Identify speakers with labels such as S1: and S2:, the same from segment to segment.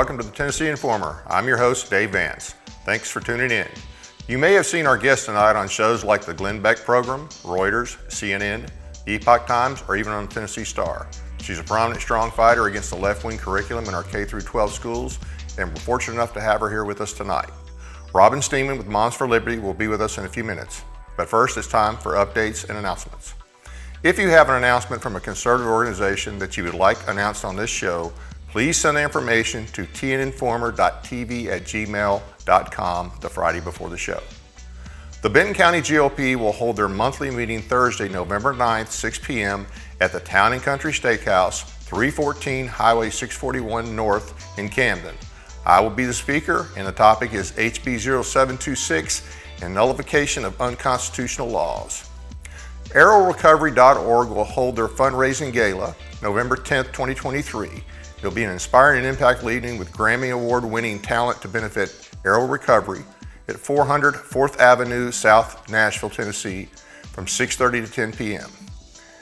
S1: welcome to the Tennessee Informer. I'm your host, Dave Vance. Thanks for tuning in. You may have seen our guests tonight on shows like the Glenn Beck Program, Reuters, CNN, Epoch Times, or even on the Tennessee Star. She's a prominent strong fighter against the left-wing curriculum in our K-12 schools, and we're fortunate enough to have her here with us tonight. Robin Steenman with Moms for Liberty will be with us in a few minutes. But first, it's time for updates and announcements. If you have an announcement from a conservative organization that you would like announced on this show, please send the information to tninformer.tv@gmail.com the Friday before the show. The Benton County GOP will hold their monthly meeting Thursday, November 9th, 6 p.m. at the Town and Country Steakhouse, 314 Highway 641 North in Camden. I will be the speaker, and the topic is HB 0726 and nullification of unconstitutional laws. ArrowRecovery.org will hold their fundraising gala November 10th, 2023. It'll be an inspiring and impact leading with Grammy Award-winning talent to benefit Arrow Recovery at 400 4th Avenue, South Nashville, Tennessee from 6:30 to 10 p.m.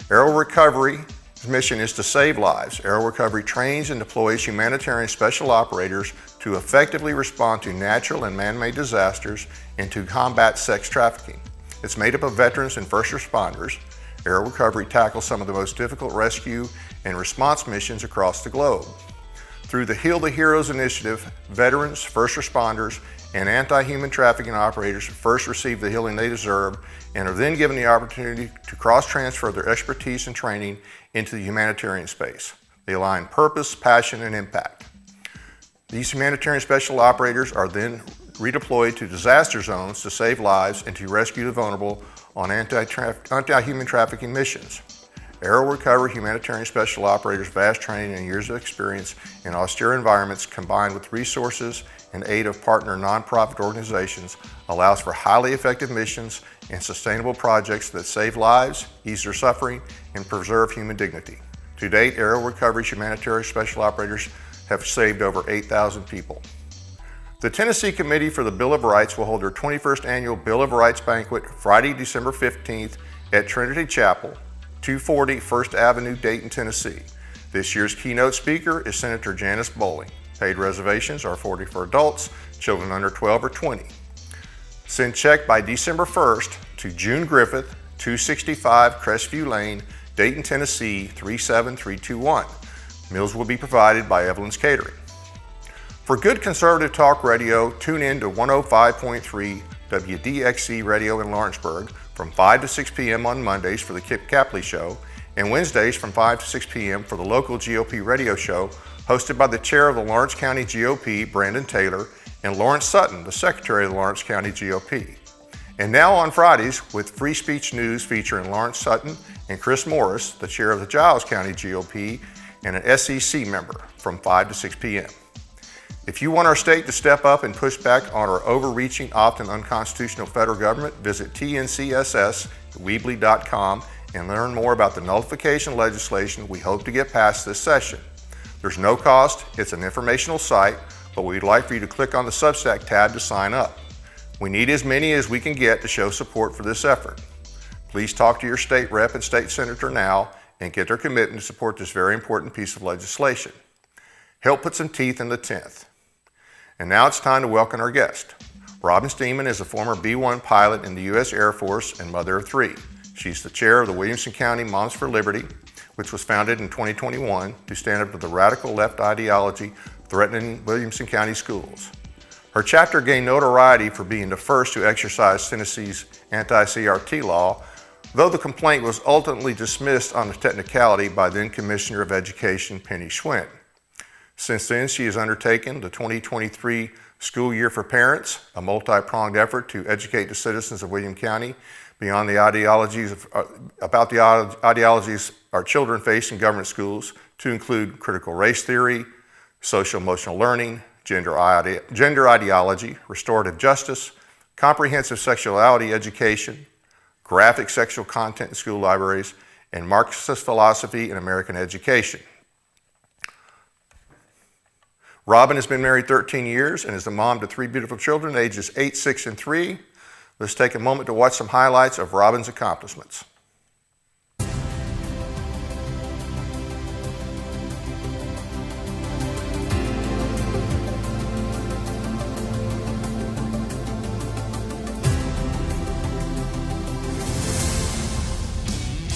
S1: Arrow Recovery's mission is to save lives. Arrow Recovery trains and deploys humanitarian special operators to effectively respond to natural and man-made disasters and to combat sex trafficking. It's made up of veterans and first responders. Arrow Recovery tackles some of the most difficult rescue and response missions across the globe. Through the Heal the Heroes initiative, veterans, first responders, and anti-human trafficking operators first receive the healing they deserve and are then given the opportunity to cross-transfer their expertise and training into the humanitarian space. They align purpose, passion, and impact. These humanitarian special operators are then redeployed to disaster zones to save lives and to rescue the vulnerable on anti-human trafficking missions. Arrow Recovery humanitarian special operators' vast training and years of experience in austere environments combined with resources and aid of partner nonprofit organizations allows for highly effective missions and sustainable projects that save lives, ease their suffering, and preserve human dignity. To date, Arrow Recovery's humanitarian special operators have saved over 8,000 people. The Tennessee Committee for the Bill of Rights will hold their 21st annual Bill of Rights banquet Friday, December 15th at Trinity Chapel, 240 1st Avenue, Dayton, Tennessee. This year's keynote speaker is Senator Janice Bowling. Paid reservations are $40 for adults, children under 12 or 20. Send check by December 1st to June Griffith, 265 Crestview Lane, Dayton, Tennessee 37321. Meals will be provided by Evelyn's Catering. For good conservative talk radio, tune in to 105.3 WDXC Radio in Lawrenceburg from 5 to 6 p.m. on Mondays for the Kip Capley Show, and Wednesdays from 5 to 6 p.m. for the local GOP radio show hosted by the chair of the Lawrence County GOP, Brandon Taylor, and Lawrence Sutton, the secretary of the Lawrence County GOP. And now on Fridays with free speech news featuring Lawrence Sutton and Chris Morris, the chair of the Giles County GOP and an SEC member, from 5 to 6 p.m. If you want our state to step up and push back on our overreaching, often unconstitutional federal government, visit tncss@weebly.com and learn more about the nullification legislation we hope to get passed this session. There's no cost, it's an informational site, but we'd like for you to click on the Substack tab to sign up. We need as many as we can get to show support for this effort. Please talk to your state rep and state senator now and get their commitment to support this very important piece of legislation. Help put some teeth in the 10th. And now it's time to welcome our guest. Robin Steenman is a former B-1 pilot in the U.S. Air Force and mother of 3. She's the chair of the Williamson County Moms for Liberty, which was founded in 2021 to stand up to the radical left ideology threatening Williamson County schools. Her chapter gained notoriety for being the first to exercise Tennessee's anti-CRT law, though the complaint was ultimately dismissed on a technicality by then Commissioner of Education Penny Schwin. Since then, she has undertaken the 2023 School Year for Parents, a multi-pronged effort to educate the citizens of William County beyond the ideologies about the ideologies our children face in government schools, to include critical race theory, social emotional learning, gender ideology, restorative justice, comprehensive sexuality education, graphic sexual content in school libraries, and Marxist philosophy in American education. Robin has been married 13 years and is the mom to 3 beautiful children, ages 8, 6, and 3. Let's take a moment to watch some highlights of Robin's accomplishments.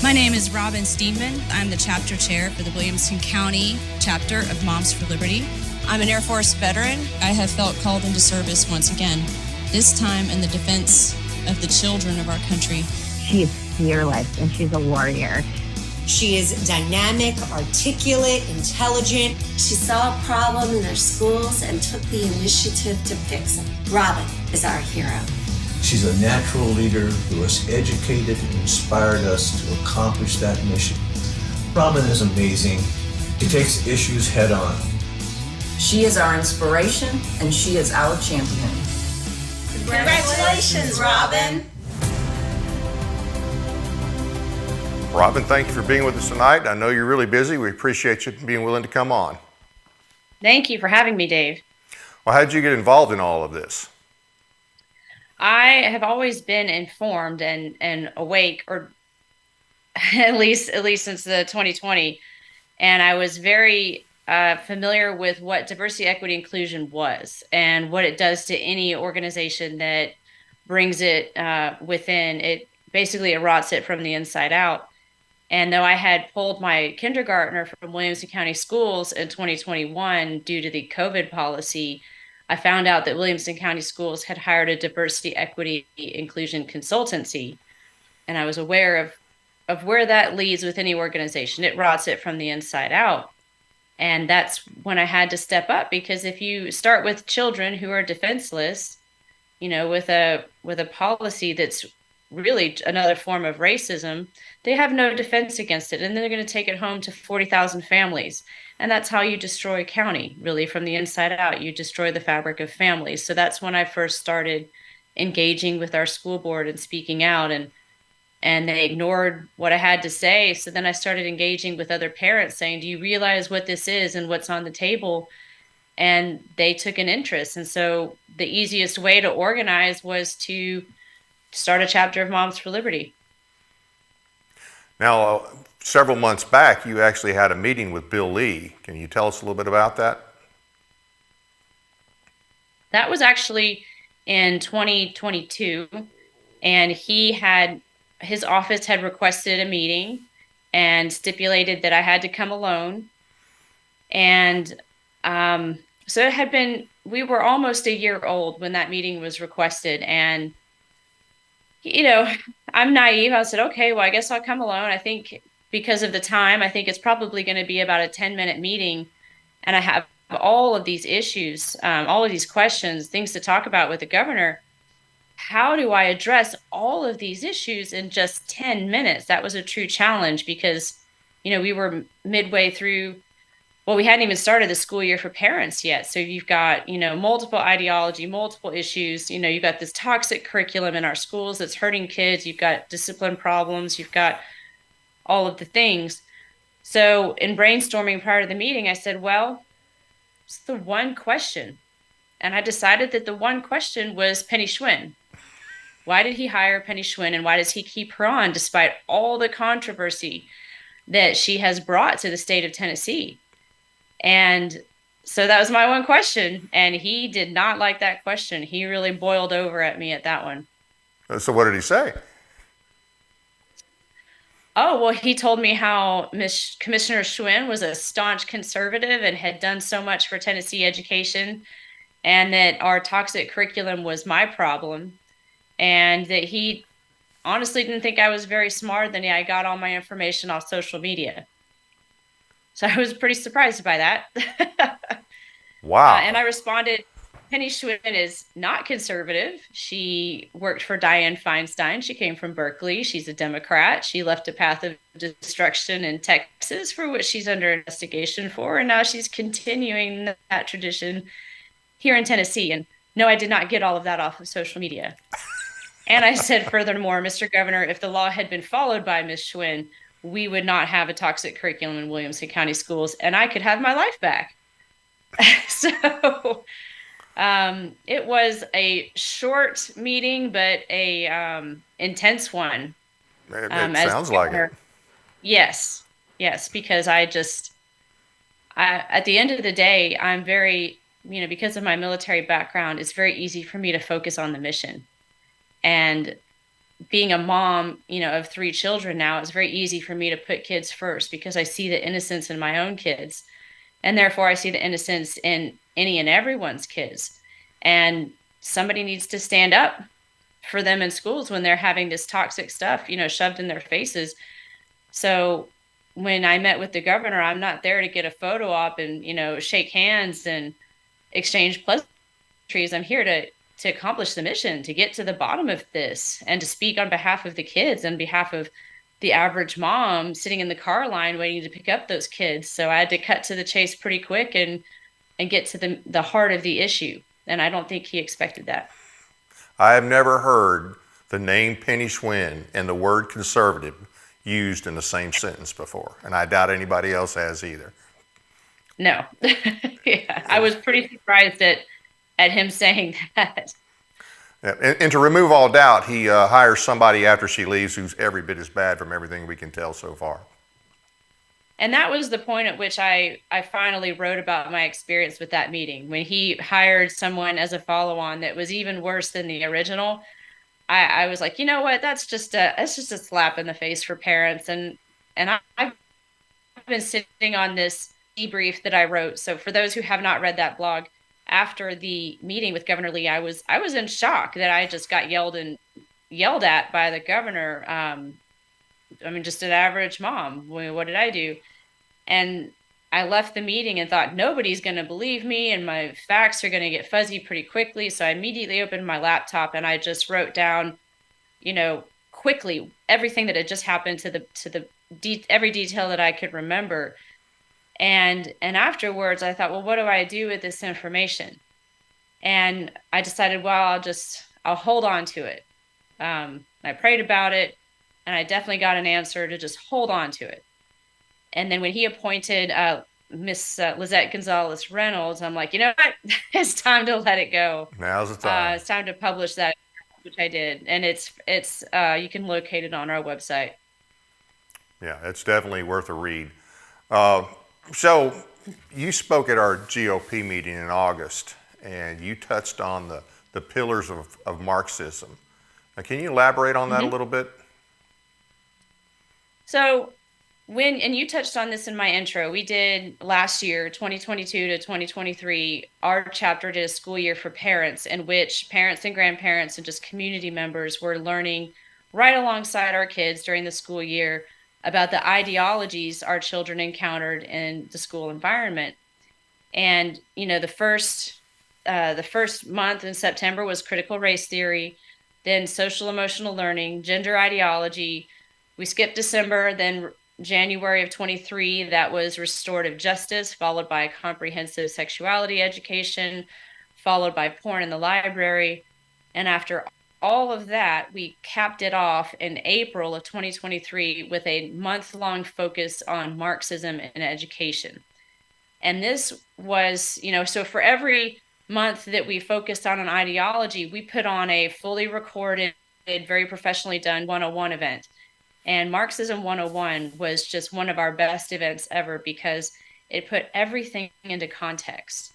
S2: My name is Robin Steenman. I'm the chapter chair for the Williamson County chapter of Moms for Liberty. I'm an Air Force veteran. I have felt called into service once again, this time in the defense of the children of our country.
S3: She is fearless and she's a warrior.
S4: She is dynamic, articulate, intelligent.
S5: She saw a problem in their schools and took the initiative to fix it. Robin is our hero.
S6: She's a natural leader who has educated and inspired us to accomplish that mission. Robin is amazing. She takes issues head on.
S7: She is our inspiration and she is our champion.
S5: Congratulations, Robin.
S1: Robin, thank you for being with us tonight. I know you're really busy. We appreciate you being willing to come on.
S8: Thank you for having me, Dave.
S1: Well, how did you get involved in all of this?
S8: I have always been informed and awake, or at least since the 2020, and I was very familiar with what diversity, equity, inclusion was and what it does to any organization that brings it within. It basically rots it from the inside out. And though I had pulled my kindergartner from Williamson County Schools in 2021 due to the COVID policy, I found out that Williamson County Schools had hired a diversity, equity, inclusion consultancy. And I was aware of where that leads with any organization. It rots it from the inside out. And that's when I had to step up, because if you start with children who are defenseless, with a policy that's really another form of racism, they have no defense against it. And then they're going to take it home to 40,000 families. And that's how you destroy a county, really, from the inside out. You destroy the fabric of families. So that's when I first started engaging with our school board and speaking out, and they ignored what I had to say. So then I started engaging with other parents saying, do you realize what this is and what's on the table? And they took an interest. And so the easiest way to organize was to start a chapter of Moms for Liberty.
S1: Now, several months back, you actually had a meeting with Bill Lee. Can you tell us a little bit about that?
S8: That was actually in 2022, and his office had requested a meeting and stipulated that I had to come alone. And so we were almost a year old when that meeting was requested. And I'm naive. I said, okay, well, I guess I'll come alone. I think because of the time, I think it's probably going to be about a 10-minute meeting. And I have all of these issues, all of these questions, things to talk about with the governor. How do I address all of these issues in just 10 minutes? That was a true challenge because, we were midway through. Well, we hadn't even started the school year for parents yet. So you've got, multiple ideology, multiple issues. You've got this toxic curriculum in our schools that's hurting kids. You've got discipline problems. You've got all of the things. So in brainstorming prior to the meeting, I said, well, it's the one question. And I decided that the one question was Penny Schwin. Why did he hire Penny Schwin, and why does he keep her on despite all the controversy that she has brought to the state of Tennessee? And so that was my one question, and he did not like that question. He really boiled over at me at that one.
S1: So what did he say?
S8: Oh, well, he told me how Commissioner Schwin was a staunch conservative and had done so much for Tennessee education, and that our toxic curriculum was my problem, and that he honestly didn't think I was very smart, and I got all my information off social media. So I was pretty surprised by that.
S1: Wow.
S8: And I responded, Penny Schwin is not conservative. She worked for Dianne Feinstein. She came from Berkeley. She's a Democrat. She left a path of destruction in Texas for which she's under investigation for. And now she's continuing that tradition here in Tennessee. And no, I did not get all of that off of social media. And I said, furthermore, Mr. Governor, if the law had been followed by Ms. Schwin, we would not have a toxic curriculum in Williamson County Schools, and I could have my life back. So it was a short meeting, but a intense one.
S1: It sounds like it.
S8: Yes, because at the end of the day, I'm very, because of my military background, it's very easy for me to focus on the mission. And being a mom, of 3 children now, it's very easy for me to put kids first because I see the innocence in my own kids. And therefore I see the innocence in any and everyone's kids. And somebody needs to stand up for them in schools when they're having this toxic stuff, shoved in their faces. So when I met with the governor, I'm not there to get a photo op and, shake hands and exchange pleasantries. I'm here to accomplish the mission, to get to the bottom of this and to speak on behalf of the kids, on behalf of the average mom sitting in the car line waiting to pick up those kids. So I had to cut to the chase pretty quick and get to the heart of the issue. And I don't think he expected that.
S1: I have never heard the name Penny Schwin and the word conservative used in the same sentence before, and I doubt anybody else has either.
S8: No. Yeah, I was pretty surprised at him saying that.
S1: Yeah, and to remove all doubt, he hires somebody after she leaves who's every bit as bad from everything we can tell so far.
S8: And that was the point at which I finally wrote about my experience with that meeting. When he hired someone as a follow-on that was even worse than the original, I was like, you know what? That's just a slap in the face for parents. And I've been sitting on this debrief that I wrote. So for those who have not read that blog, after the meeting with Governor Lee, I was in shock that I just got yelled at by the governor. Just an average mom. What did I do? And I left the meeting and thought, nobody's going to believe me and my facts are going to get fuzzy pretty quickly. So I immediately opened my laptop and I just wrote down, quickly everything that had just happened to every detail that I could remember. And afterwards I thought, well, what do I do with this information? And I decided, well, I'll hold on to it. I prayed about it. And I definitely got an answer to just hold on to it. And then when he appointed Miss Lizette Gonzalez Reynolds, I'm like, you know what? It's time to let it go.
S1: Now's the time.
S8: It's time to publish that, which I did. And it's you can locate it on our website.
S1: Yeah, it's definitely worth a read. So you spoke at our GOP meeting in August, and you touched on the pillars of Marxism. Now, can you elaborate on that a little bit?
S8: So and you touched on this in my intro, we did last year, 2022 to 2023, our chapter did a school year for parents in which parents and grandparents and just community members were learning right alongside our kids during the school year about the ideologies our children encountered in the school environment. And, the first month in September was critical race theory, then social emotional learning, gender ideology. We skipped December, then January of 23, that was restorative justice, followed by comprehensive sexuality education, followed by porn in the library. And after all of that, we capped it off in April of 2023 with a month-long focus on Marxism in education. And this was, so for every month that we focused on an ideology, we put on a fully recorded, very professionally done 101 event. And Marxism 101 was just one of our best events ever because it put everything into context.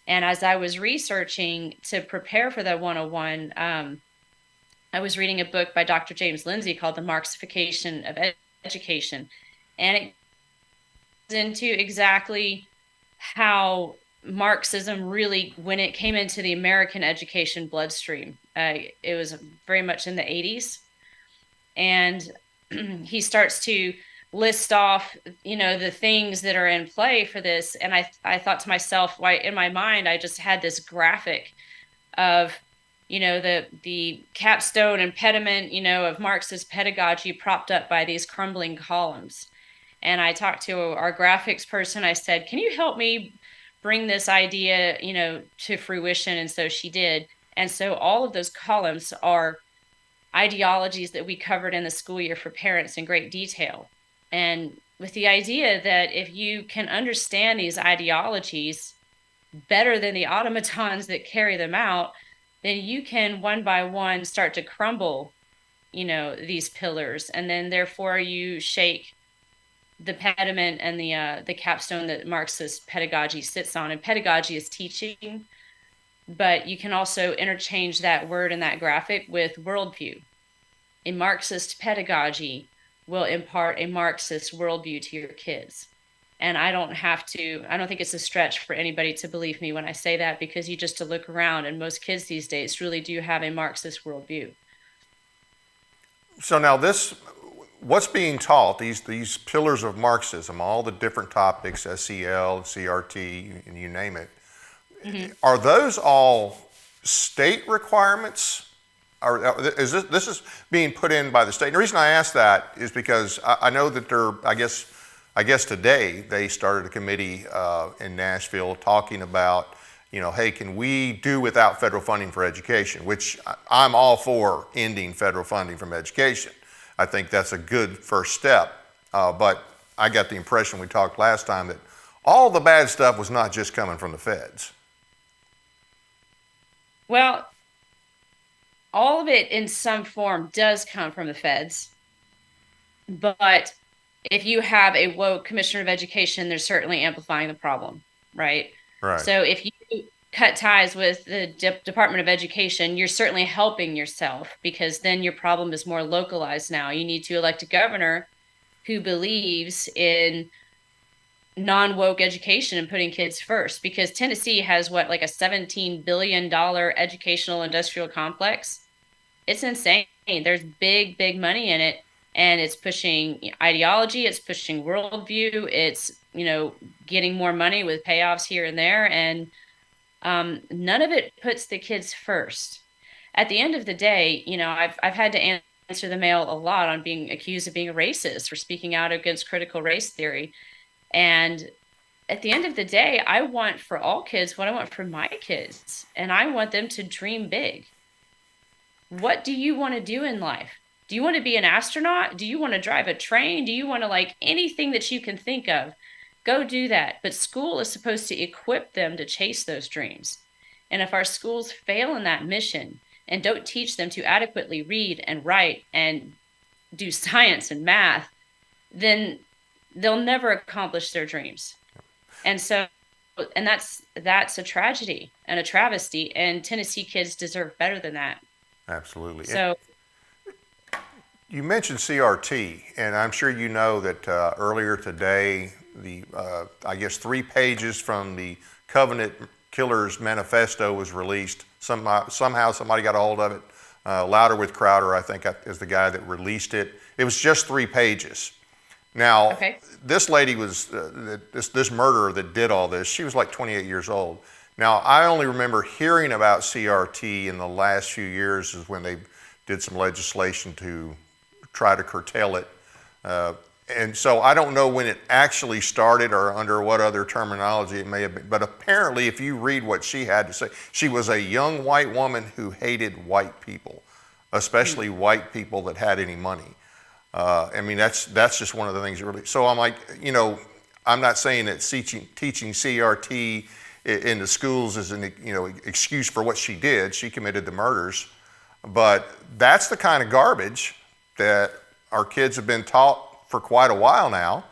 S8: And as I was researching to prepare for the 101, I was reading a book by Dr. James Lindsay called The Marxification of Education. And it goes into exactly how Marxism really, when it came into the American education bloodstream, it was very much in the 80s. And he starts to list off, the things that are in play for this. And I thought to myself, why in my mind, I just had this graphic of, the capstone and pediment, of Marxist pedagogy propped up by these crumbling columns. And I talked to our graphics person. I said, can you help me bring this idea, to fruition? And so she did. And so all of those columns are ideologies that we covered in the school year for parents in great detail. And with the idea that if you can understand these ideologies better than the automatons that carry them out, then you can one by one start to crumble, these pillars. And then therefore you shake the pediment and the capstone that Marxist pedagogy sits on. And pedagogy is teaching, but you can also interchange that word in that graphic with worldview. a Marxist pedagogy will impart a Marxist worldview to your kids. And I don't think it's a stretch for anybody to believe me when I say that, because you just to look around and most kids these days really do have a Marxist worldview.
S1: So now what's being taught, these pillars of Marxism, all the different topics, SEL, CRT, and you name it, are those all state requirements? Is this is being put in by the state? And the reason I ask that is because I know that I guess today they started a committee in Nashville talking about, hey, can we do without federal funding for education? Which I'm all for ending federal funding from education. I think that's a good first step. But I got the impression we talked last time that all the bad stuff was not just coming from the feds.
S8: Well, all of it in some form does come from the feds. But if you have a woke commissioner of education, they're certainly amplifying the problem, right?
S1: Right.
S8: So if you cut ties with the Department of Education, you're certainly helping yourself, because then your problem is more localized now. You need to elect a governor who believes in non-woke education and putting kids first, because Tennessee has like a $17 billion educational industrial complex. It's insane. There's big, big money in it. And it's pushing ideology, it's pushing worldview, it's, getting more money with payoffs here and there. And none of it puts the kids first. At the end of the day, I've had to answer the mail a lot on being accused of being a racist or speaking out against critical race theory. And at the end of the day, I want for all kids what I want for my kids. And I want them to dream big. What do you want to do in life? Do you want to be an astronaut? Do you want to drive a train? Do you want to anything that you can think of? Go do that. But school is supposed to equip them to chase those dreams. And if our schools fail in that mission and don't teach them to adequately read and write and do science and math, then they'll never accomplish their dreams. And that's a tragedy and a travesty. And Tennessee kids deserve better than that.
S1: Absolutely.
S8: So
S1: you mentioned CRT, and I'm sure you know that earlier today, I guess 3 pages from the Covenant Killers Manifesto was released. Somehow somebody got a hold of it. Louder with Crowder, I think, is the guy that released it. It was just 3 pages. Now, This lady was, this murderer that did all this, she was like 28 years old. Now, I only remember hearing about CRT in the last few years is when they did some legislation to try to curtail it. And so I don't know when it actually started or under what other terminology it may have been. But apparently, if you read what she had to say, she was a young white woman who hated white people, especially white people that had any money. That's just one of the things that really. So I'm like, I'm not saying that teaching CRT in the schools is an excuse for what she did. She committed the murders, but that's the kind of garbage that our kids have been taught for quite a while now,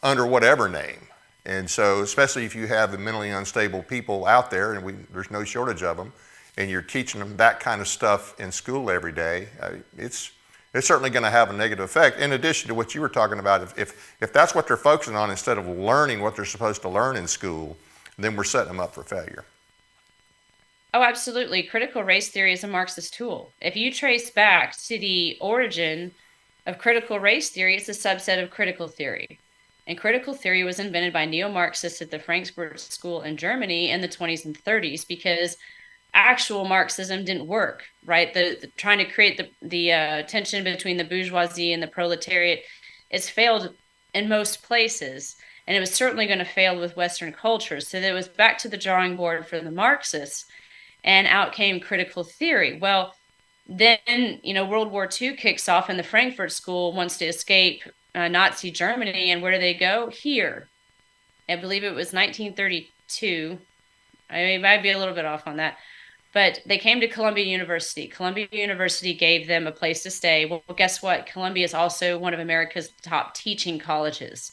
S1: under whatever name. And so, especially if you have the mentally unstable people out there, and there's no shortage of them, and you're teaching them that kind of stuff in school every day, it's certainly going to have a negative effect. In addition to what you were talking about, if that's what they're focusing on instead of learning what they're supposed to learn in school, then we're setting them up for failure.
S8: Oh, absolutely. Critical race theory is a Marxist tool. If you trace back to the origin of critical race theory, it's a subset of critical theory. And critical theory was invented by neo-Marxists at the Frankfurt School in Germany in the 20s and 30s because actual Marxism didn't work, right? Trying to create the tension between the bourgeoisie and the proletariat, it's failed in most places. And it was certainly going to fail with Western culture. So it was back to the drawing board for the Marxists. And out came critical theory. Well, then, World War II kicks off and the Frankfurt School wants to escape Nazi Germany. And where do they go? Here. I believe it was 1932. I might be a little bit off on that. But they came to Columbia University. Columbia University gave them a place to stay. Well, guess what? Columbia is also one of America's top teaching colleges.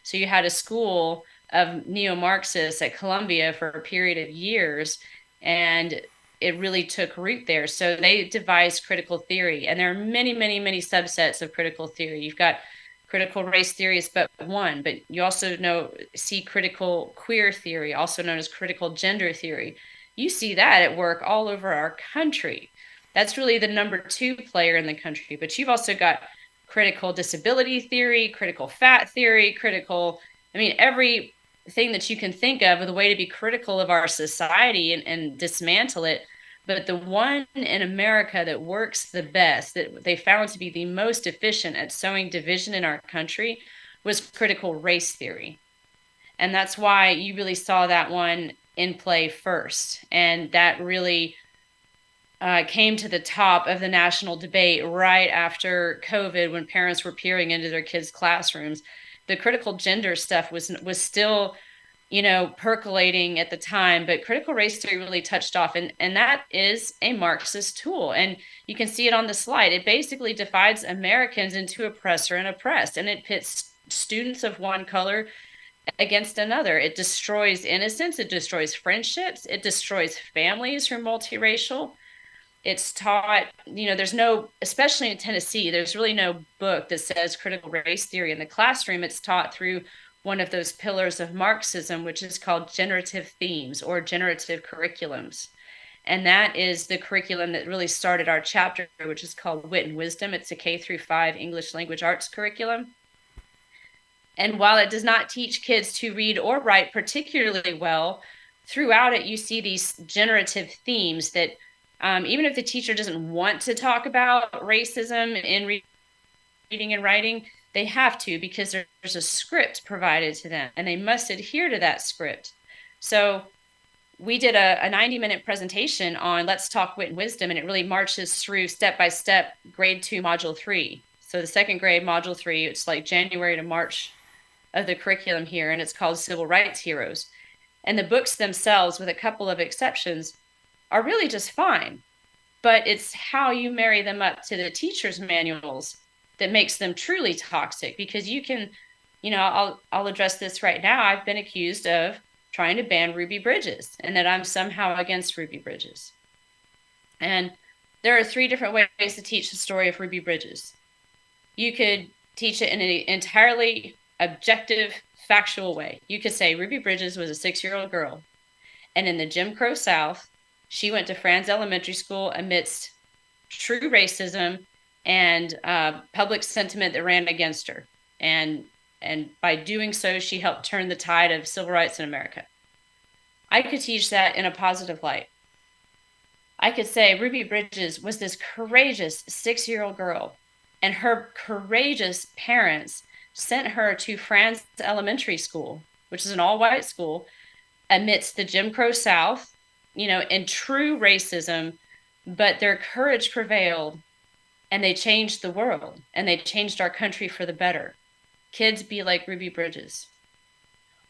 S8: So you had a school of neo-Marxists at Columbia for a period of years. And it really took root there. So they devised critical theory, and there are many, many, many subsets of critical theory. You've got critical race theory is but one, but you also see critical queer theory, also known as critical gender theory. You see that at work all over our country. That's really the number 2 player in the country. But you've also got critical disability theory, critical fat theory, everything that you can think of the way to be critical of our society and dismantle it. But the one in America that works the best, that they found to be the most efficient at sowing division in our country, was critical race theory. And that's why you really saw that one in play first. And that really came to the top of the national debate right after COVID, when parents were peering into their kids' classrooms. The critical gender stuff was still percolating at the time, but critical race theory really touched off. And that is a Marxist tool. And you can see it on the slide. It basically divides Americans into oppressor and oppressed, and it pits students of one color against another. It destroys innocence. It destroys friendships. It destroys families who are multiracial. It's taught, there's no, especially in Tennessee, there's really no book that says critical race theory in the classroom. It's taught through one of those pillars of Marxism, which is called generative themes or generative curriculums. And that is the curriculum that really started our chapter, which is called Wit and Wisdom. It's a K-5 English language arts curriculum. And while it does not teach kids to read or write particularly well, throughout it, you see these generative themes that even if the teacher doesn't want to talk about racism in reading and writing, they have to, because there's a script provided to them, and they must adhere to that script. So we did a 90-minute presentation on Let's Talk Wit and Wisdom, and it really marches through step-by-step grade 2, module 3. So the second grade, module 3, it's like January to March of the curriculum here, and it's called Civil Rights Heroes. And the books themselves, with a couple of exceptions, are really just fine. But it's how you marry them up to the teacher's manuals that makes them truly toxic. Because you can, I'll address this right now. I've been accused of trying to ban Ruby Bridges, and that I'm somehow against Ruby Bridges. And there are 3 different ways to teach the story of Ruby Bridges. You could teach it in an entirely objective, factual way. You could say Ruby Bridges was a 6-year-old girl, and in the Jim Crow South, she went to Franz Elementary School amidst true racism and public sentiment that ran against her. And by doing so, she helped turn the tide of civil rights in America. I could teach that in a positive light. I could say Ruby Bridges was this courageous 6-year-old girl, and her courageous parents sent her to Franz Elementary School, which is an all-white school, amidst the Jim Crow South, in true racism, but their courage prevailed, and they changed the world, and they changed our country for the better. Kids, be like Ruby Bridges.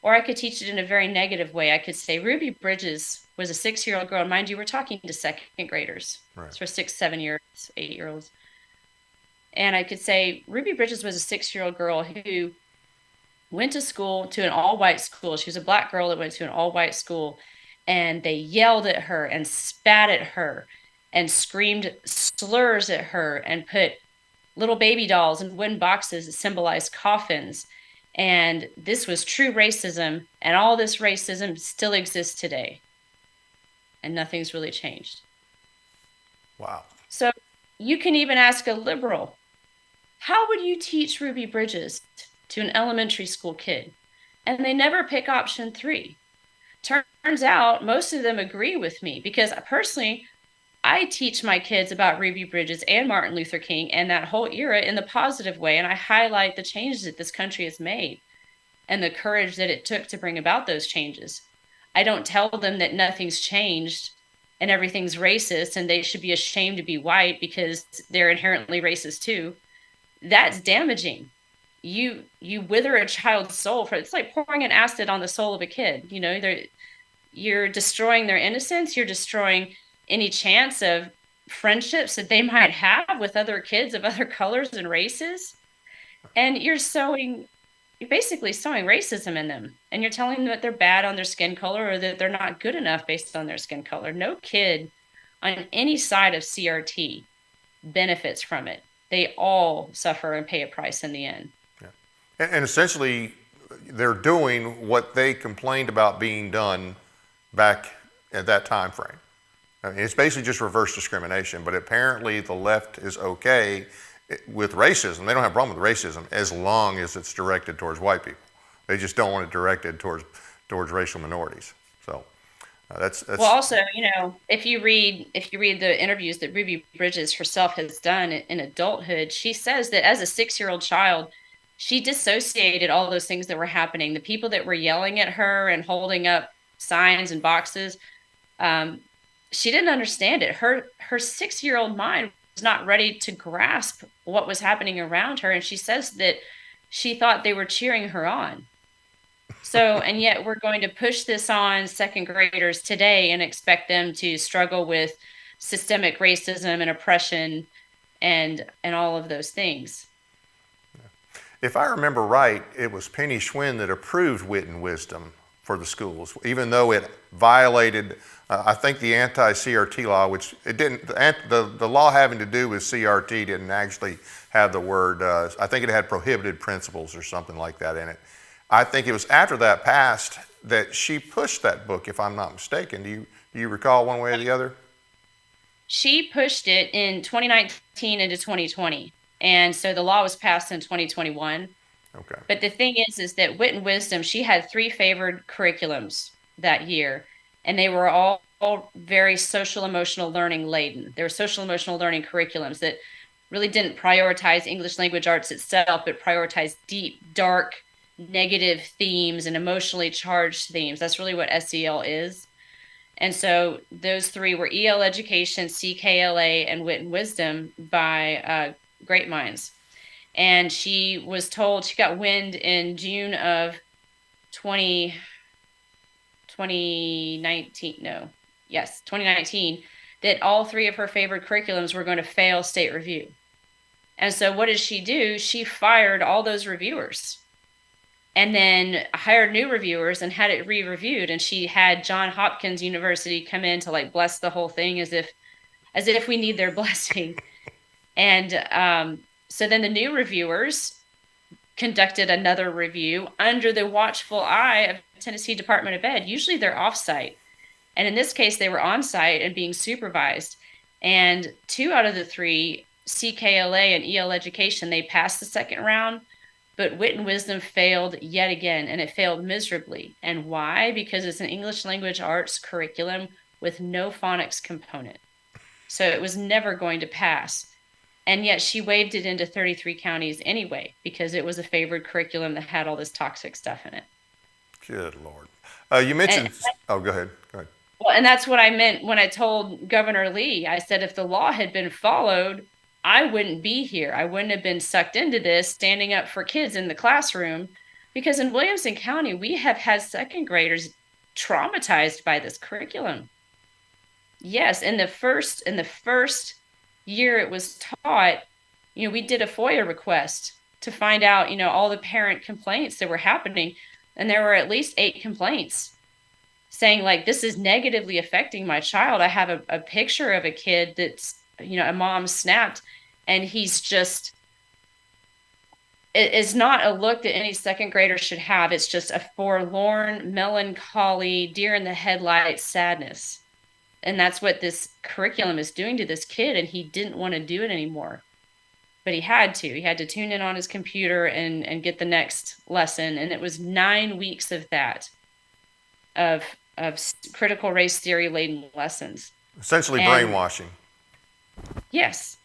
S8: Or I could teach it in a very negative way. I could say Ruby Bridges was a 6-year-old girl. Mind you, we're talking to second graders. Right. So 6, 7-year-olds, 8-year-olds. And I could say Ruby Bridges was a 6-year-old girl who went to school, to an all-white school. She was a Black girl that went to an all-white school. And they yelled at her and spat at her and screamed slurs at her and put little baby dolls in wooden boxes that symbolized coffins. And this was true racism, and all this racism still exists today. And nothing's really changed.
S1: Wow.
S8: So you can even ask a liberal, how would you teach Ruby Bridges to an elementary school kid? And they never pick option 3. Turns out most of them agree with me, because personally, I teach my kids about Ruby Bridges and Martin Luther King and that whole era in the positive way. And I highlight the changes that this country has made and the courage that it took to bring about those changes. I don't tell them that nothing's changed and everything's racist and they should be ashamed to be white because they're inherently racist too. That's damaging. You wither a child's soul it's like pouring an acid on the soul of a kid. You're destroying their innocence. You're destroying any chance of friendships that they might have with other kids of other colors and races. And you're basically sowing racism in them. And you're telling them that they're bad on their skin color or that they're not good enough based on their skin color. No kid on any side of CRT benefits from it. They all suffer and pay a price in the end.
S1: Yeah. And essentially, they're doing what they complained about being done back at that time frame. I mean, it's basically just reverse discrimination, but apparently the left is okay with racism. They don't have a problem with racism as long as it's directed towards white people. They just don't want it directed towards racial minorities. So that's
S8: well. Also, if you read the interviews that Ruby Bridges herself has done in adulthood, she says that as a 6-year-old child, she dissociated all those things that were happening. The people that were yelling at her and holding up signs and boxes, she didn't understand it. Her 6-year-old mind was not ready to grasp what was happening around her, and she says that she thought they were cheering her on. So, and yet we're going to push this on second graders today and expect them to struggle with systemic racism and oppression and all of those things.
S1: If I remember right, it was Penny Schwin that approved Wit and Wisdom for the schools, even though it violated, I think, the anti-CRT law, which it didn't, the law having to do with CRT didn't actually have the word, I think it had prohibited principles or something like that in it. I think it was after that passed that she pushed that book, if I'm not mistaken. Do you recall one way or the other?
S8: She pushed it in 2019 into 2020. And so the law was passed in 2021.
S1: Okay.
S8: But the thing is that Wit and Wisdom, she had 3 favored curriculums that year, and they were all very social emotional learning laden. They were social emotional learning curriculums that really didn't prioritize English language arts itself, but prioritized deep, dark, negative themes and emotionally charged themes. That's really what SEL is. And so those 3 were EL Education, CKLA, and Wit and Wisdom by great minds. And she was told, she got wind in June of 2019, that all 3 of her favorite curriculums were going to fail state review. And so what did she do? She fired all those reviewers and then hired new reviewers and had it re-reviewed. And she had Johns Hopkins University come in to like bless the whole thing as if we need their blessing. And so then the new reviewers conducted another review under the watchful eye of Tennessee Department of Ed. Usually they're off-site. And in this case, they were on-site and being supervised. And 2 out of the 3, CKLA and EL Education, they passed the second round. But Wit and Wisdom failed yet again, and it failed miserably. And why? Because it's an English language arts curriculum with no phonics component. So it was never going to pass. And yet she waved it into 33 counties anyway, because it was a favored curriculum that had all this toxic stuff in it.
S1: Good Lord. You mentioned, go ahead.
S8: Well, and that's what I meant when I told Governor Lee. I said, if the law had been followed, I wouldn't be here. I wouldn't have been sucked into this, standing up for kids in the classroom, because in Williamson County, we have had second graders traumatized by this curriculum. Yes, in the first year it was taught, we did a FOIA request to find out, all the parent complaints that were happening. And there were at least 8 complaints saying, like, this is negatively affecting my child. I have a picture of a kid that's, a mom snapped, and he's just, it is not a look that any second grader should have. It's just a forlorn, melancholy, deer in the headlights sadness. And that's what this curriculum is doing to this kid, and he didn't want to do it anymore. But he had to. He had to tune in on his computer and get the next lesson. And it was 9 weeks of that, of critical race theory laden lessons.
S1: Essentially brainwashing.
S8: Yes.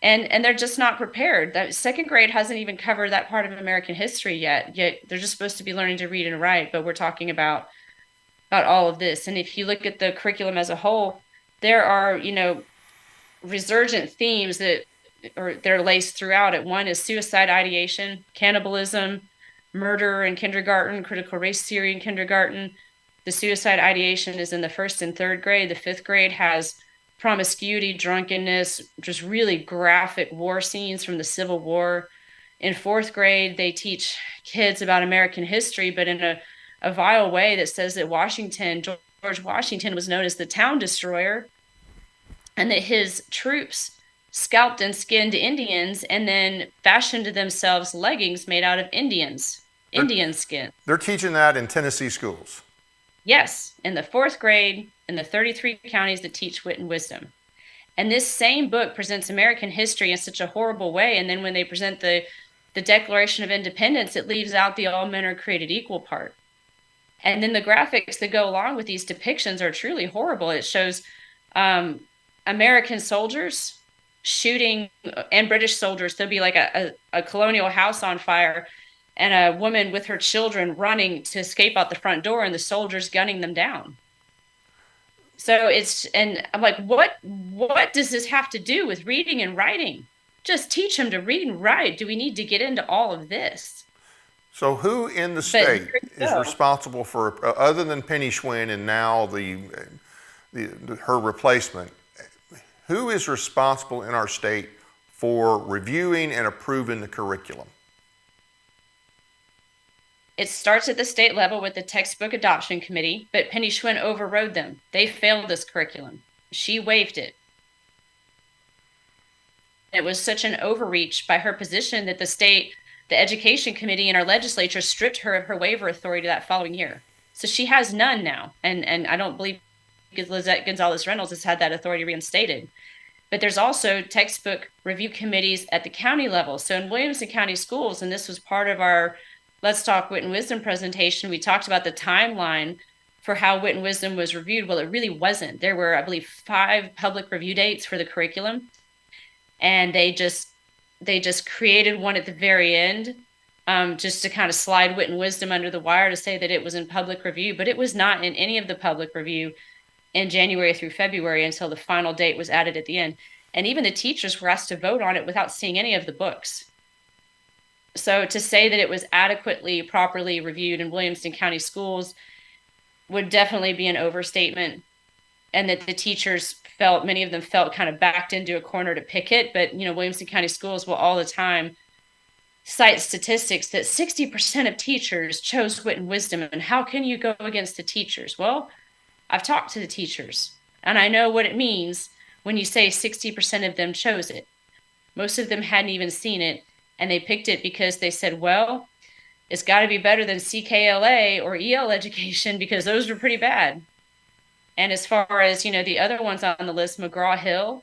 S8: And they're just not prepared. That second grade hasn't even covered that part of American history yet they're just supposed to be learning to read and write. But we're talking about all of this. And if you look at the curriculum as a whole, there are, resurgent themes they're laced throughout it. One is suicide ideation, cannibalism, murder in kindergarten, critical race theory in kindergarten. The suicide ideation is in the 1st and 3rd grade. The 5th grade has promiscuity, drunkenness, just really graphic war scenes from the Civil War. In 4th grade, they teach kids about American history, but in a vile way that says that George Washington was known as the town destroyer. and that his troops scalped and skinned Indians and then fashioned themselves leggings made out of Indian skin.
S1: They're teaching that in Tennessee schools.
S8: Yes, in the 4th grade in the 33 counties that teach Wit and Wisdom. And this same book presents American history in such a horrible way. And then when they present the Declaration of Independence, it leaves out the all men are created equal part. And then the graphics that go along with these depictions are truly horrible. It shows American soldiers shooting, and British soldiers. There'll be like a colonial house on fire and a woman with her children running to escape out the front door, and the soldiers gunning them down. So and I'm like, what does this have to do with reading and writing? Just teach them to read and write. Do we need to get into all of this?
S1: So who in the state is responsible for, other than Penny Schwin and now her replacement, who is responsible in our state for reviewing and approving the curriculum?
S8: It starts at the state level with the textbook adoption committee, but Penny Schwin overrode them. They failed this curriculum. She waived it. It was such an overreach by her position that the education committee in our legislature stripped her of her waiver authority that following year. So she has none now. And I don't believe Lizette Gonzalez-Reynolds has had that authority reinstated. But there's also textbook review committees at the county level. So in Williamson County Schools, and this was part of our Let's Talk Wit and Wisdom presentation, we talked about the timeline for how Wit and Wisdom was reviewed. Well, it really wasn't. There were, I believe, 5 public review dates for the curriculum. And they just created one at the very end, just to kind of slide Wit and Wisdom under the wire to say that it was in public review, but it was not in any of the public review in January through February until the final date was added at the end. And even the teachers were asked to vote on it without seeing any of the books. So to say that it was adequately, properly reviewed in Williamson County Schools would definitely be an overstatement. And that the teachers many of them felt kind of backed into a corner to pick it. But, Williamson County Schools will all the time cite statistics that 60% of teachers chose Wit and Wisdom. And how can you go against the teachers? Well, I've talked to the teachers, and I know what it means when you say 60% of them chose it. Most of them hadn't even seen it, and they picked it because they said, well, it's got to be better than CKLA or EL education because those were pretty bad. And as far as, the other ones on the list, McGraw-Hill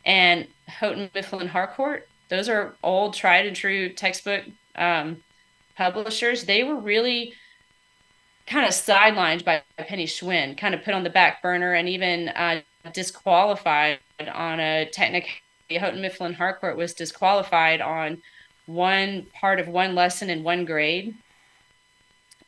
S8: and Houghton Mifflin Harcourt, those are old, tried and true textbook publishers. They were really kind of sidelined by Penny Schwin, kind of put on the back burner and even disqualified on a technicality. Houghton Mifflin Harcourt was disqualified on one part of one lesson in one grade.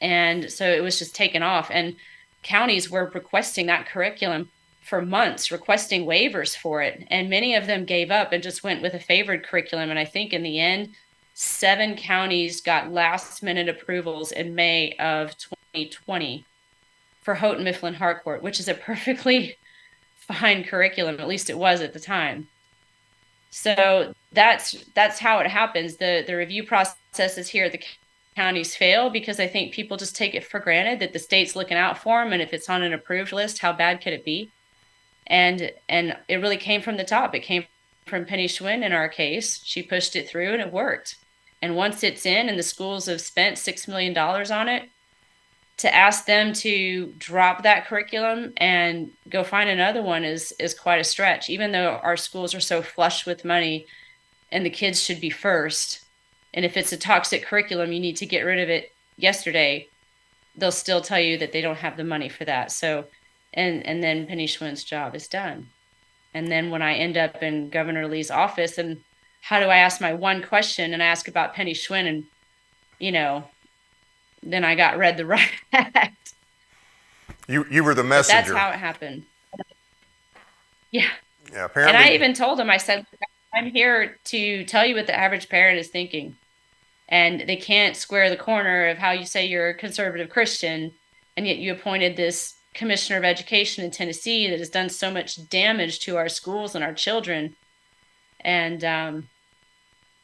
S8: And so it was just taken off. And counties were requesting that curriculum for months, requesting waivers for it. And many of them gave up and just went with a favored curriculum. And I think in the end, 7 counties got last minute approvals in May of 2020 for Houghton Mifflin Harcourt, which is a perfectly fine curriculum. At least it was at the time. So that's how it happens. The review processes here at the counties fail because I think people just take it for granted that the state's looking out for them, and if it's on an approved list, how bad could it be? And it really came from the top. It came from Penny Schwin in our case. She pushed it through and it worked. And once it's in and the schools have spent $6 million on it, to ask them to drop that curriculum and go find another one is quite a stretch, even though our schools are so flush with money and the kids should be first. And if it's a toxic curriculum, you need to get rid of it yesterday. They'll still tell you that they don't have the money for that. So, and then Penny Schwin's job is done. And then when I end up in Governor Lee's office, and how do I ask my one question and I ask about Penny Schwin, and, then I got read the right act.
S1: You were the messenger.
S8: But that's how it happened. Yeah.
S1: Yeah. Apparently.
S8: And I even told him, I said, I'm here to tell you what the average parent is thinking. And they can't square the corner of how you say you're a conservative Christian, and yet you appointed this commissioner of education in Tennessee that has done so much damage to our schools and our children. And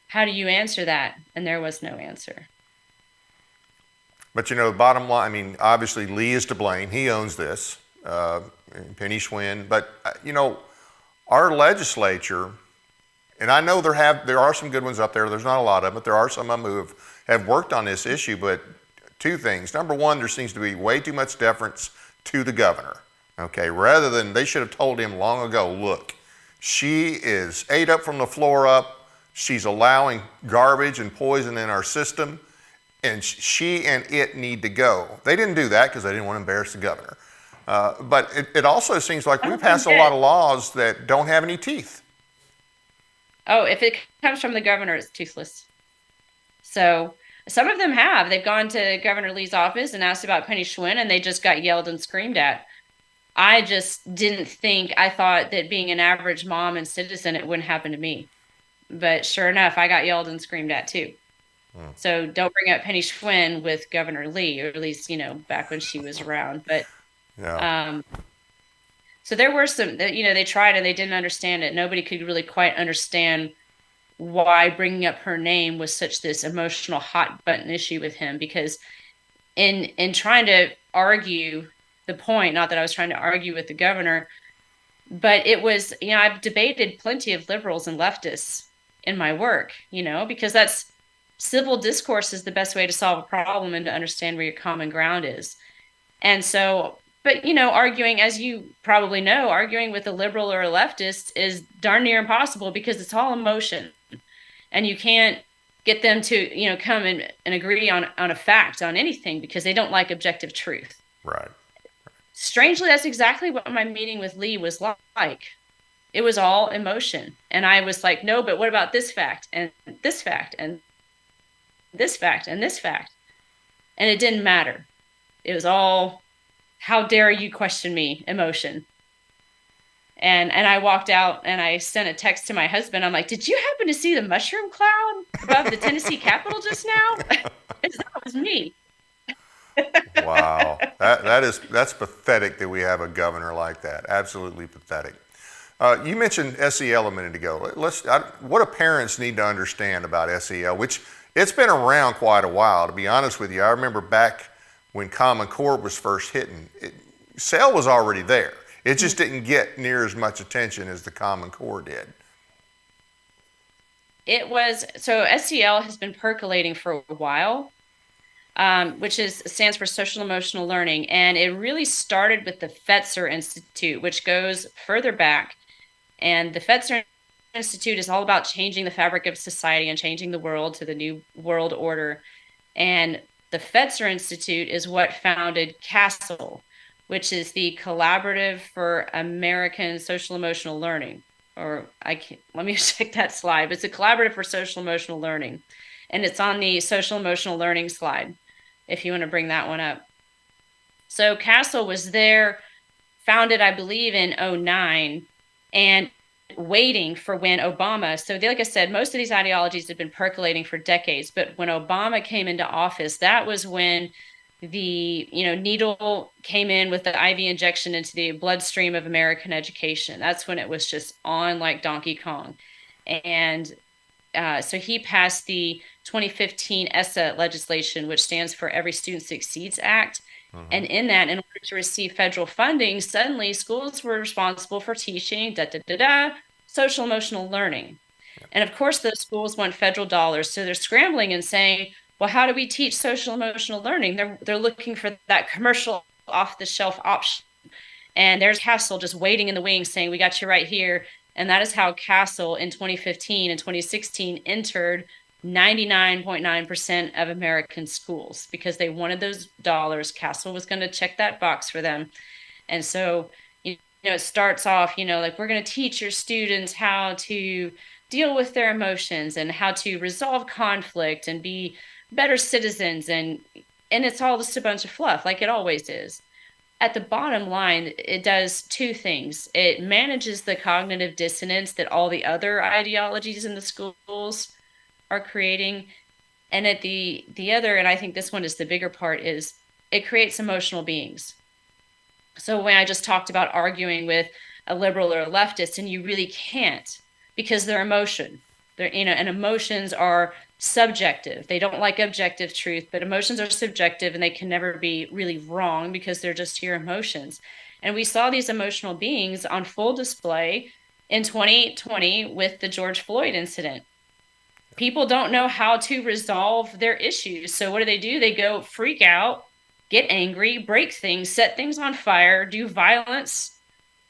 S8: how do you answer that? And there was no answer.
S1: But the bottom line, obviously Lee is to blame. He owns this, Penny Schwin. But, our legislature, and I know there are some good ones up there. There's not a lot of them, but there are some of them who have worked on this issue. But two things. Number one, there seems to be way too much deference to the governor. Okay, rather than they should have told him long ago, look, she is ate up from the floor up. She's allowing garbage and poison in our system, and she and it need to go. They didn't do that because they didn't want to embarrass the governor. But it also seems like we pass a lot of laws that don't have any teeth.
S8: Oh, if it comes from the governor, it's toothless. So some of them have. They've gone to Governor Lee's office and asked about Penny Schwin, and they just got yelled and screamed at. I just didn't think, I thought that being an average mom and citizen, it wouldn't happen to me. But sure enough, I got yelled and screamed at too. So don't bring up Penny Schwin with Governor Lee, or at least, back when she was around. But
S1: yeah.
S8: So there were some, they tried and they didn't understand it. Nobody could really quite understand why bringing up her name was such this emotional hot button issue with him, because in trying to argue the point, not that I was trying to argue with the governor, but it was, I've debated plenty of liberals and leftists in my work, because that's civil discourse is the best way to solve a problem and to understand where your common ground is. And so, but, arguing, as you probably know, arguing with a liberal or a leftist is darn near impossible because it's all emotion. And you can't get them to, come and agree on a fact, on anything, because they don't like objective truth.
S1: Right.
S8: Strangely, that's exactly what my meeting with Lee was like. It was all emotion. And I was like, no, but what about this fact and this fact and this fact and this fact? And it didn't matter. It was all, how dare you question me, emotion. And I walked out and I sent a text to my husband. I'm like, did you happen to see the mushroom cloud above the Tennessee Capitol just now? That was me.
S1: Wow, that's pathetic that we have a governor like that. Absolutely pathetic. You mentioned SEL a minute ago. What do parents need to understand about SEL, which it's been around quite a while, to be honest with you. I remember back when Common Core was first hitting, SEL was already there. It just didn't get near as much attention as the Common Core did.
S8: So SEL has been percolating for a while. Which stands for Social Emotional Learning. And it really started with the Fetzer Institute, which goes further back. And the Fetzer Institute is all about changing the fabric of society and changing the world to the new world order. And the Fetzer Institute is what founded CASEL, which is the Collaborative for American Social Emotional Learning. Let me check that slide. It's a Collaborative for Social Emotional Learning. And it's on the Social Emotional Learning slide, if you want to bring that one up. So CASEL was there, founded, I believe, in 2009, and waiting for when Obama, like I said, most of these ideologies had been percolating for decades, but when Obama came into office, that was when the needle came in with the IV injection into the bloodstream of American education. That's when it was just on like Donkey Kong. And so he passed the 2015 ESSA legislation, which stands for Every Student Succeeds Act. And in that, in order to receive federal funding, suddenly schools were responsible for teaching social emotional learning. And of course, those schools want federal dollars. So they're scrambling and saying, well, how do we teach social emotional learning? They're looking for that commercial off-the-shelf option. And there's CASEL just waiting in the wings saying, we got you right here. And that is how CASEL in 2015 and 2016 entered 99.9% of American schools because they wanted those dollars. CASEL was going to check that box for them. And so, it starts off, like we're going to teach your students how to deal with their emotions and how to resolve conflict and be better citizens. And it's all just a bunch of fluff, like it always is. At the bottom line, it does two things. It manages the cognitive dissonance that all the other ideologies in the schools are creating. And at the other, and I think this one is the bigger part, is it creates emotional beings. So when I just talked about arguing with a liberal or a leftist, and you really can't because they're emotion. And emotions are subjective. They don't like objective truth, but emotions are subjective and they can never be really wrong because they're just your emotions. And we saw these emotional beings on full display in 2020 with the George Floyd incident. People don't know how to resolve their issues. So what do? They go freak out, get angry, break things, set things on fire, do violence,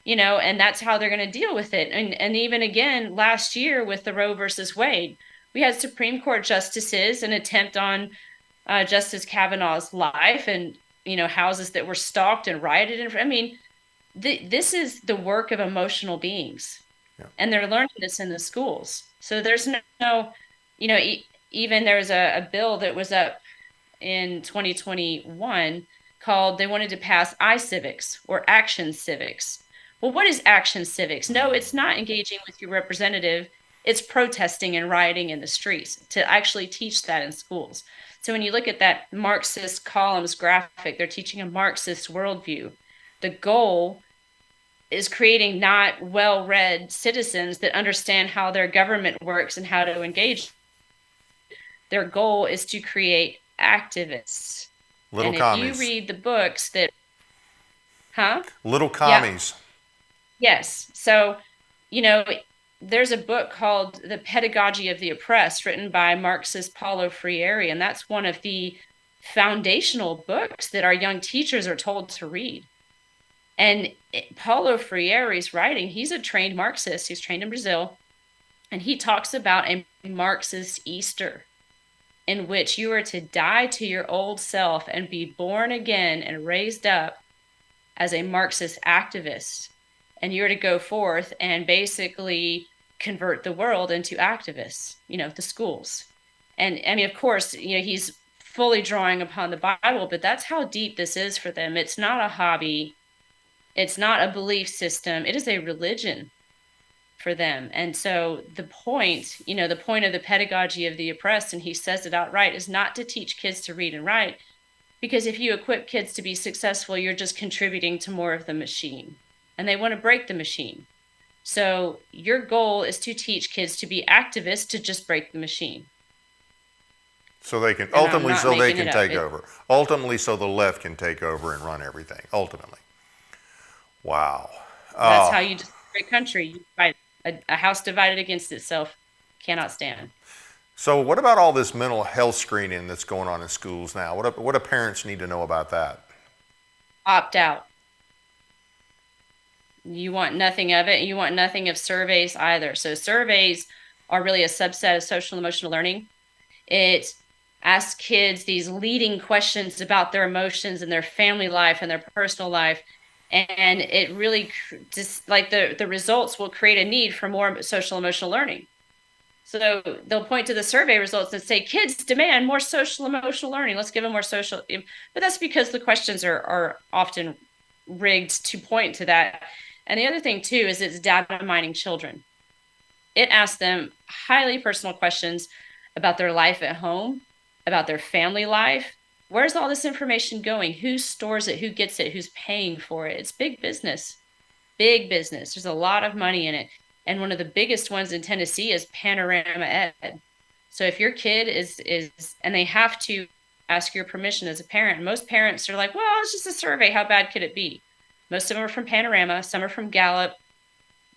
S8: and that's how they're going to deal with it. And even again, last year with the Roe versus Wade, we had Supreme Court justices an attempt on Justice Kavanaugh's life, and houses that were stalked and rioted. This is the work of emotional beings, and they're learning this in the schools. So there's no even there's a bill that was up in 2021 called, they wanted to pass iCivics or action civics. Well, what is action civics? No, it's not engaging with your representative. It's protesting and rioting in the streets, to actually teach that in schools. So when you look at that Marxist columns graphic, they're teaching a Marxist worldview. The goal is creating not well-read citizens that understand how their government works and how to engage. Their goal is to create activists.
S1: Little
S8: and
S1: commies.
S8: If you read the books that,
S1: Little commies.
S8: Yeah. Yes. So, there's a book called The Pedagogy of the Oppressed, written by Marxist Paulo Freire, and that's one of the foundational books that our young teachers are told to read. And Paulo Freire's writing, he's a trained Marxist. He's trained in Brazil, and he talks about a Marxist Easter, in which you are to die to your old self and be born again and raised up as a Marxist activist. And you're to go forth and basically convert the world into activists, the schools. And of course, he's fully drawing upon the Bible, but that's how deep this is for them. It's not a hobby. It's not a belief system. It is a religion for them. And so the point of the pedagogy of the oppressed, and he says it outright, is not to teach kids to read and write, because if you equip kids to be successful, you're just contributing to more of the machine, and they want to break the machine. So your goal is to teach kids to be activists, to just break the machine.
S1: So they can,
S8: And
S1: ultimately,
S8: I'm not
S1: so they
S8: making
S1: can
S8: it up.
S1: take over. Ultimately, so the left can take over and run everything. Ultimately. Wow.
S8: That's how you destroy a country. You fight a house divided against itself cannot stand.
S1: So what about all this mental health screening that's going on in schools now? What do parents need to know about that?
S8: Opt out. You want nothing of it. You want nothing of surveys either. So surveys are really a subset of social emotional learning. It asks kids these leading questions about their emotions and their family life and their personal life. And it really just like the results will create a need for more social emotional learning. So they'll point to the survey results and say, kids demand more social emotional learning. Let's give them more social. But that's because the questions are often rigged to point to that. And the other thing, too, is it's data mining children. It asks them highly personal questions about their life at home, about their family life. Where's all this information going? Who stores it? Who gets it? Who's paying for it? It's big business. Big business. There's a lot of money in it. And one of the biggest ones in Tennessee is Panorama Ed. So if your kid is and they have to ask your permission as a parent. Most parents are like, well, it's just a survey. How bad could it be? Most of them are from Panorama. Some are from Gallup.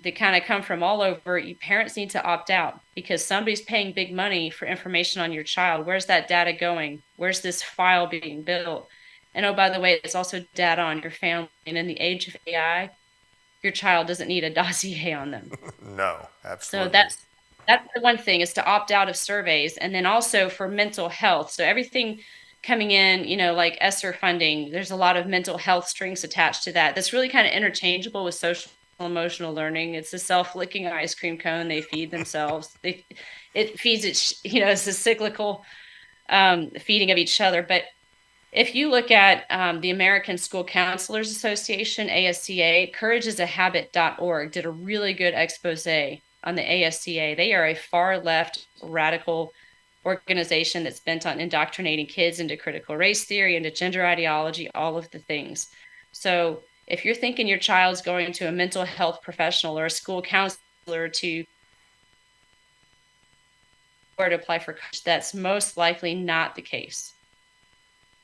S8: They kind of come from all over. You parents need to opt out because somebody's paying big money for information on your child. Where's that data going? Where's this file being built? And oh, by the way, it's also data on your family. And in the age of AI, your child doesn't need a dossier on them.
S1: No, absolutely.
S8: So that's the one thing, is to opt out of surveys. And then also for mental health. So everything coming in, like ESSER funding, there's a lot of mental health strings attached to that. That's really kind of interchangeable with social emotional learning. It's a self-licking ice cream cone. They feed themselves. It feeds it, it's a cyclical feeding of each other. But if you look at the American School Counselors Association, ASCA, courageisahabit.org did a really good expose on the ASCA. They are a far left radical organization that's bent on indoctrinating kids into critical race theory, into gender ideology, all of the things. So if you're thinking your child's going to a mental health professional or a school counselor to apply for college, that's most likely not the case.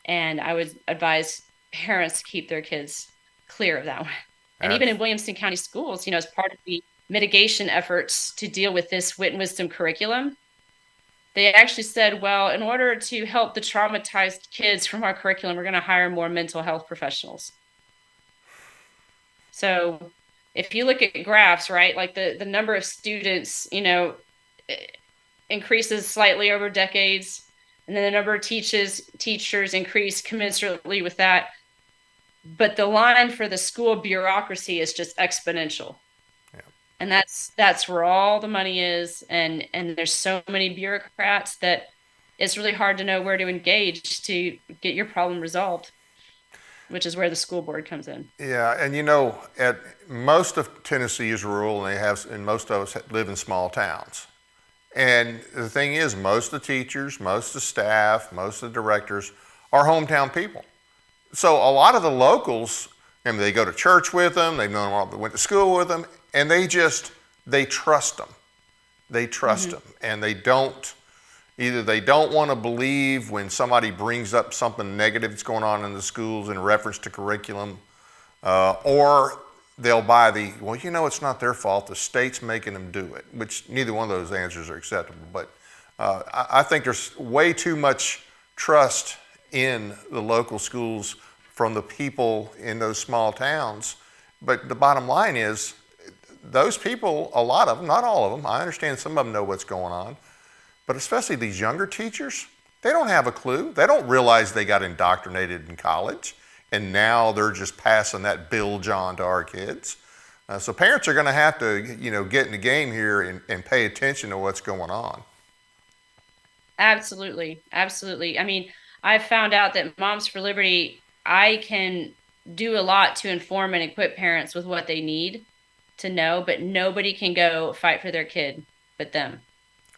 S8: And I would advise parents to keep their kids clear of that one. And even in Williamson County schools, as part of the mitigation efforts to deal with this Wit and Wisdom curriculum, they actually said, well, in order to help the traumatized kids from our curriculum, we're going to hire more mental health professionals. So if you look at graphs, right, like the number of students, increases slightly over decades, and then the number of teachers increase commensurately with that. But the line for the school bureaucracy is just exponential. Yeah. And that's where all the money is. And there's so many bureaucrats that it's really hard to know where to engage to get your problem resolved, which is where the school board comes in.
S1: Yeah, and at most of Tennessee is rural, and most of us live in small towns. And the thing is, most of the teachers, most of the staff, most of the directors are hometown people. So a lot of the locals, they go to church with them, they've known them all, they went to school with them, and they trust them. They trust them, and they don't want to believe when somebody brings up something negative that's going on in the schools in reference to curriculum, or they'll buy it's not their fault, the state's making them do it, which neither one of those answers are acceptable. But I think there's way too much trust in the local schools from the people in those small towns. But the bottom line is, those people, a lot of them, not all of them, I understand some of them know what's going on, but especially these younger teachers, they don't have a clue. They don't realize they got indoctrinated in college, and now they're just passing that bilge on to our kids. So parents are going to have to, get in the game here and pay attention to what's going on.
S8: Absolutely. Absolutely. I mean, I've found out that Moms for Liberty, I can do a lot to inform and equip parents with what they need to know, but nobody can go fight for their kid but them.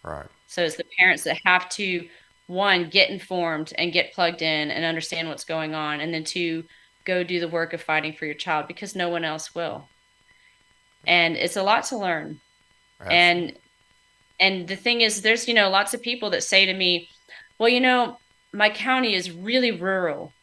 S1: Right.
S8: So it's the parents that have to, one, get informed and get plugged in and understand what's going on, and then two, go do the work of fighting for your child, because no one else will. And it's a lot to learn. Absolutely. And the thing is, there's, lots of people that say to me, well, my county is really rural,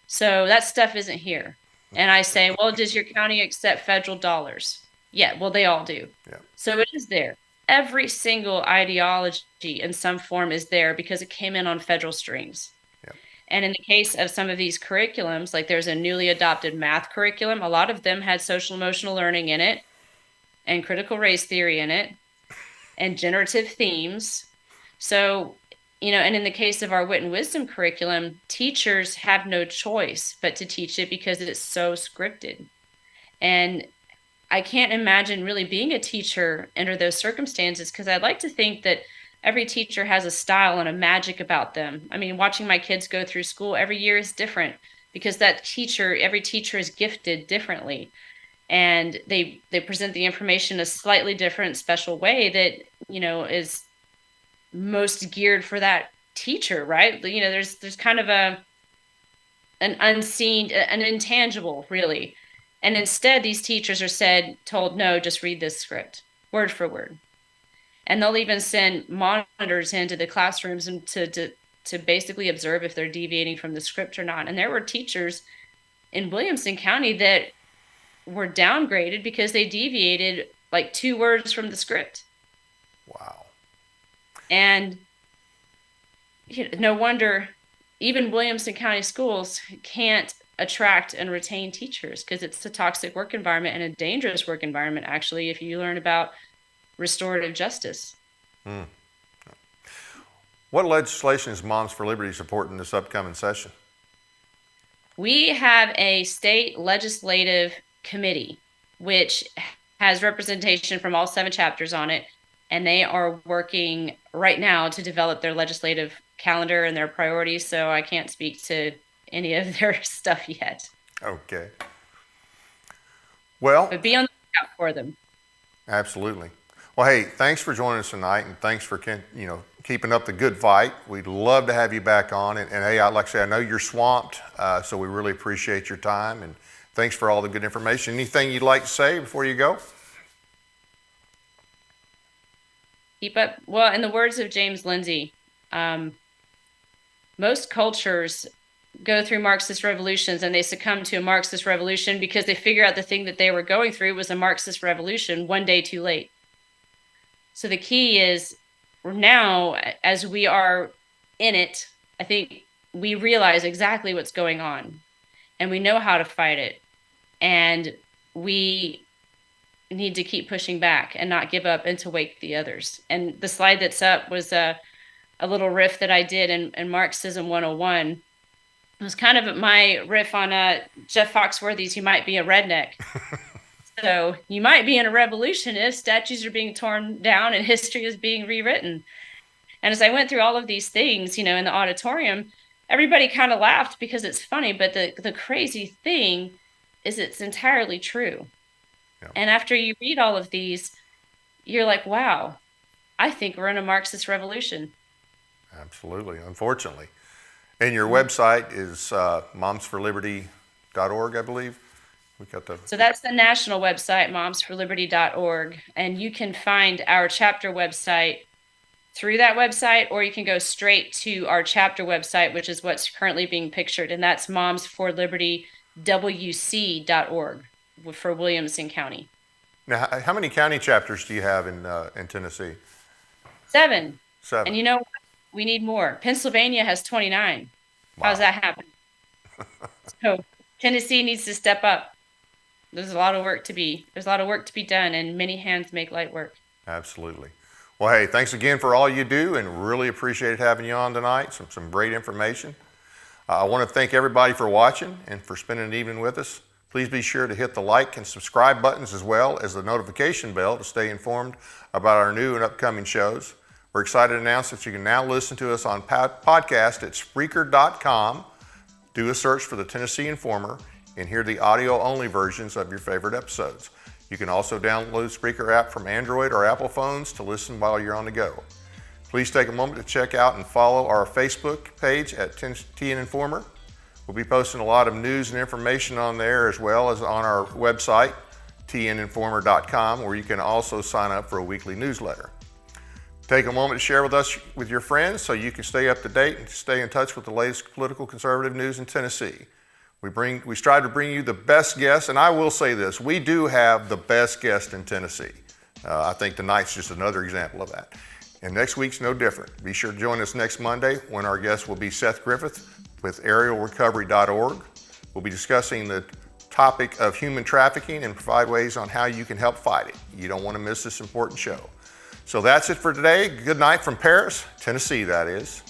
S8: so that stuff isn't here. And I say, well, does your county accept federal dollars? Yeah, well, they all do. Yeah. So it is there. Every single ideology in some form is there because it came in on federal strings. Yeah. And in the case of some of these curriculums, like there's a newly adopted math curriculum, a lot of them had social emotional learning in it, and critical race theory in it, and generative themes. So, and in the case of our Wit and Wisdom curriculum, teachers have no choice but to teach it because it's so scripted. And I can't imagine really being a teacher under those circumstances, because I'd like to think that every teacher has a style and a magic about them. I mean, watching my kids go through school every year is different, because every teacher is gifted differently. And they present the information a slightly different, special way that, is most geared for that teacher, right? There's kind of an unseen, an intangible, really. And instead, these teachers are told, no, just read this script, word for word. And they'll even send monitors into the classrooms and to basically observe if they're deviating from the script or not. And there were teachers in Williamson County that were downgraded because they deviated like 2 words from the script.
S1: Wow.
S8: And no wonder even Williamson County schools can't attract and retain teachers, because it's a toxic work environment and a dangerous work environment, actually, if you learn about restorative justice.
S1: What legislation is Moms for Liberty supporting this upcoming session?
S8: We have a state legislative committee, which has representation from all 7 chapters on it, and they are working right now to develop their legislative calendar and their priorities, so I can't speak to any of their stuff yet.
S1: Okay. Well,
S8: but be on the lookout for them.
S1: Absolutely. Well, hey, thanks for joining us tonight, and thanks for keeping up the good fight. We'd love to have you back on, and hey, like I say, I know you're swamped, so we really appreciate your time, and thanks for all the good information. Anything you'd like to say before you go?
S8: Keep up. Well, in the words of James Lindsay, most cultures go through Marxist revolutions, and they succumb to a Marxist revolution because they figure out the thing that they were going through was a Marxist revolution one day too late. So the key is now, as we are in it, I think we realize exactly what's going on, and we know how to fight it, and we need to keep pushing back and not give up and to wake the others. And the slide that's up was a little riff that I did in Marxism 101. It was kind of my riff on Jeff Foxworthy's "You Might Be a Redneck." So you might be in a revolution if statues are being torn down and history is being rewritten. And as I went through all of these things, in the auditorium, everybody kind of laughed because it's funny, but the crazy thing is it's entirely true. Yeah. And after you read all of these, you're like, wow, I think we're in a Marxist revolution.
S1: Absolutely, unfortunately. And your website is momsforliberty.org, I believe.
S8: So that's the national website, momsforliberty.org. And you can find our chapter website through that website, or you can go straight to our chapter website, which is what's currently being pictured. And that's momsforlibertywc.org for Williamson County.
S1: Now, how many county chapters do you have in Tennessee?
S8: 7.
S1: 7.
S8: And we need more. Pennsylvania has 29. Wow. How's that happen? So Tennessee needs to step up. There's a lot of work to be done, and many hands make light work.
S1: Absolutely. Well, hey, thanks again for all you do, and really appreciated having you on tonight. Some great information. I want to thank everybody for watching and for spending an evening with us. Please be sure to hit the like and subscribe buttons as well as the notification bell to stay informed about our new and upcoming shows. We're excited to announce that you can now listen to us on podcast at Spreaker.com. Do a search for the Tennessee Informer and hear the audio-only versions of your favorite episodes. You can also download the Spreaker app from Android or Apple phones to listen while you're on the go. Please take a moment to check out and follow our Facebook page at TN Informer. We'll be posting a lot of news and information on there, as well as on our website, tninformer.com, where you can also sign up for a weekly newsletter. Take a moment to share with us with your friends so you can stay up to date and stay in touch with the latest political conservative news in Tennessee. We strive to bring you the best guests, and I will say this, we do have the best guest in Tennessee. I think tonight's just another example of that. And next week's no different. Be sure to join us next Monday when our guest will be Seth Griffith with aerialrecovery.org. We'll be discussing the topic of human trafficking and provide ways on how you can help fight it. You don't want to miss this important show. So that's it for today. Good night from Paris, Tennessee, that is.